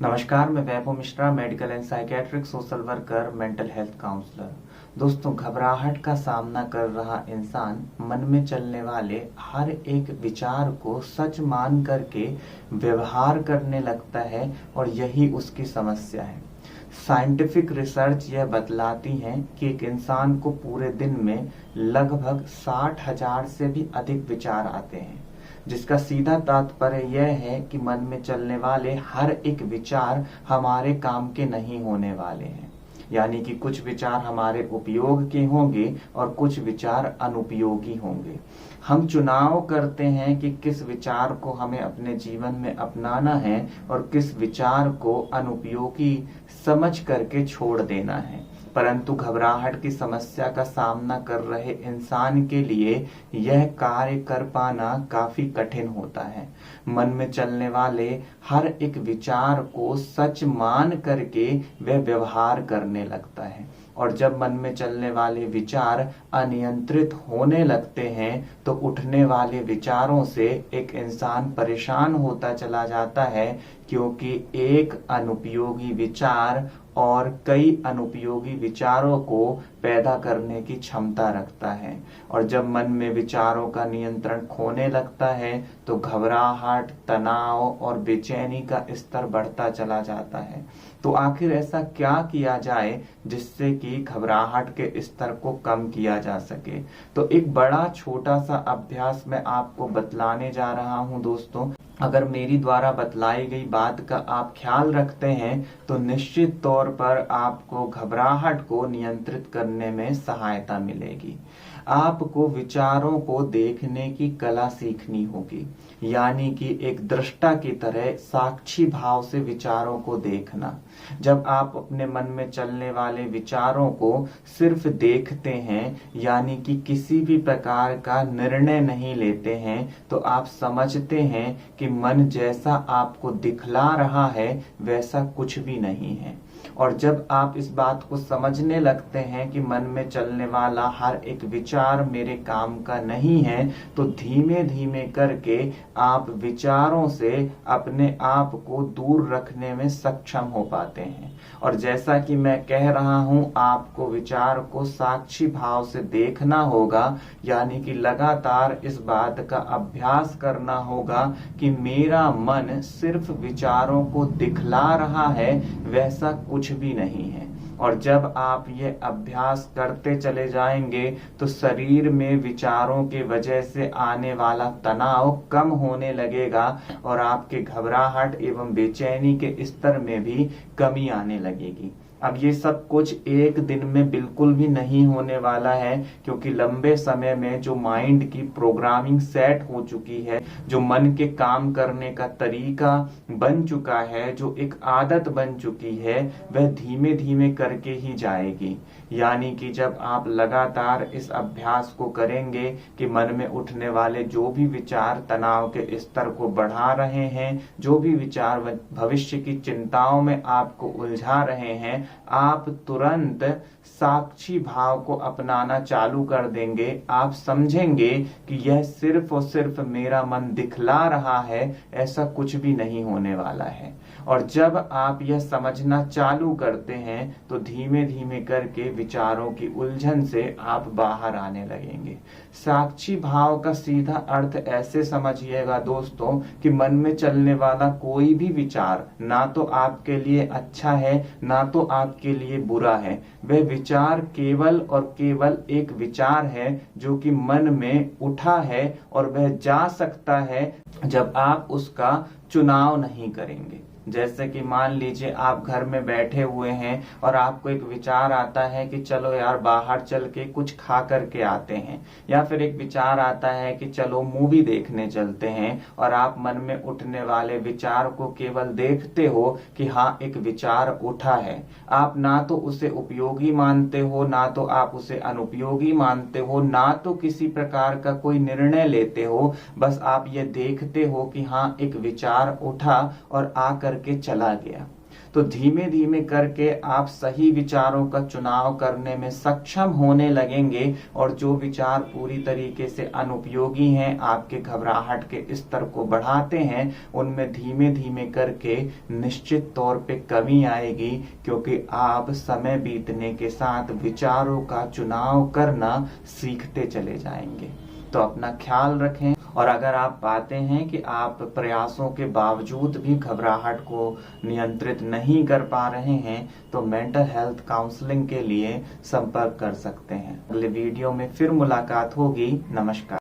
नमस्कार, मैं Vaibhav Mishra, medical and psychiatric social worker, mental health counsellor. दोस्तों, घबराहट का सामना कर रहा इंसान मन में चलने वाले हर एक विचार को सच मान करके व्यवहार करने लगता है और यही उसकी समस्या है। साइंटिफिक रिसर्च यह बतलाती है कि एक इंसान को पूरे दिन में लगभग 60,000 से भी अधिक विचार आते हैं, जिसका सीधा तात्पर्य यह है कि मन में चलने वाले हर एक विचार हमारे काम के नहीं होने वाले हैं। यानी कि कुछ विचार हमारे उपयोग के होंगे और कुछ विचार अनुपयोगी होंगे। हम चुनाव करते हैं कि किस विचार को हमें अपने जीवन में अपनाना है और किस विचार को अनुपयोगी समझ करके छोड़ देना है। परंतु घबराहट की समस्या का सामना कर रहे इंसान के लिए यह कार्य कर पाना काफी कठिन होता है। मन में चलने वाले हर एक विचार को सच मान करके वह व्यवहार करने लगता है, और जब मन में चलने वाले विचार अनियंत्रित होने लगते हैं तो उठने वाले विचारों से एक इंसान परेशान होता चला जाता है, क्योंकि एक अनुपयोगी विचार और कई अनुपयोगी विचारों को पैदा करने की क्षमता रखता है। और जब मन में विचारों का नियंत्रण खोने लगता है तो घबराहट, तनाव और बेचैनी का स्तर बढ़ता चला जाता है। तो आखिर ऐसा क्या किया जाए जिससे कि घबराहट के स्तर को कम किया जा सके? तो एक बड़ा छोटा सा अभ्यास मैं आपको बतलाने जा रहा हूं दोस्तों। अगर मेरी द्वारा बतलाई गई बात का आप ख्याल रखते हैं तो निश्चित तौर पर आपको घबराहट को नियंत्रित करने में सहायता मिलेगी। आपको विचारों को देखने की कला सीखनी होगी, यानी कि एक दृष्टा की तरह साक्षी भाव से विचारों को देखना। जब आप अपने मन में चलने वाले विचारों को सिर्फ देखते हैं, यानी कि किसी भी प्रकार का निर्णय नहीं लेते हैं, तो आप समझते हैं कि मन जैसा आपको दिखला रहा है वैसा कुछ भी नहीं है। और जब आप इस बात को समझने लगते हैं कि मन में चलने वाला हर एक विचार मेरे काम का नहीं है, तो धीमे धीमे करके आप विचारों से अपने आप को दूर रखने में सक्षम हो पाते हैं। और जैसा कि मैं कह रहा हूं, आपको विचार को साक्षी भाव से देखना होगा, यानी कि लगातार इस बात का अभ्यास करना होगा कि मेरा मन सिर्फ विचारों को दिखला रहा है, वैसा कुछ भी नहीं है। और जब आप ये अभ्यास करते चले जाएंगे तो शरीर में विचारों के वजह से आने वाला तनाव कम होने लगेगा और आपके घबराहट एवं बेचैनी के स्तर में भी कमी आने लगेगी। अब ये सब कुछ एक दिन में बिल्कुल भी नहीं होने वाला है, क्योंकि लंबे समय में जो माइंड की प्रोग्रामिंग सेट हो चुकी है, जो मन के काम करने का तरीका बन चुका है, जो एक आदत बन चुकी है, वह धीमे धीमे करके ही जाएगी। यानी कि जब आप लगातार इस अभ्यास को करेंगे कि मन में उठने वाले जो भी विचार तनाव के स्तर को बढ़ा रहे हैं, जो भी विचार भविष्य की चिंताओं में आपको उलझा रहे हैं, आप तुरंत साक्षी भाव को अपनाना चालू कर देंगे। आप समझेंगे कि यह सिर्फ और सिर्फ मेरा मन दिखला रहा है, ऐसा कुछ भी नहीं होने वाला है। और जब आप यह समझना चालू करते हैं तो धीमे धीमे करके विचारों की उलझन से आप बाहर आने लगेंगे। साक्षी भाव का सीधा अर्थ ऐसे समझिएगा दोस्तों कि मन में चलने वाला कोई भी विचार ना तो आपके लिए अच्छा है, ना तो आपके लिए बुरा है। वह विचार केवल और केवल एक विचार है जो कि मन में उठा है, और वह जा सकता है जब आप उसका चुनाव नहीं करेंगे। जैसे कि मान लीजिए आप घर में बैठे हुए हैं और आपको एक विचार आता है कि चलो यार बाहर चल के कुछ खा करके आते हैं, या फिर एक विचार आता है कि चलो मूवी देखने चलते हैं, और आप मन में उठने वाले विचार को केवल देखते हो कि हाँ एक विचार उठा है। आप ना तो उसे उपयोगी मानते हो, ना तो आप उसे अनुपयोगी मानते हो, ना तो किसी प्रकार का कोई निर्णय लेते हो। बस आप ये देखते हो कि हाँ एक विचार उठा और आकर के चला गया। तो धीमे धीमे करके आप सही विचारों का चुनाव करने में सक्षम होने लगेंगे और जो विचार पूरी तरीके से अनुपयोगी हैं, आपके घबराहट के स्तर को बढ़ाते हैं, उनमें धीमे धीमे करके निश्चित तौर पे कमी आएगी, क्योंकि आप समय बीतने के साथ विचारों का चुनाव करना सीखते चले जाएंगे। तो अपना ख्याल रखें, और अगर आप पाते हैं कि आप प्रयासों के बावजूद भी घबराहट को नियंत्रित नहीं कर पा रहे हैं, तो मेंटल हेल्थ काउंसलिंग के लिए संपर्क कर सकते हैं। अगले वीडियो में फिर मुलाकात होगी। नमस्कार।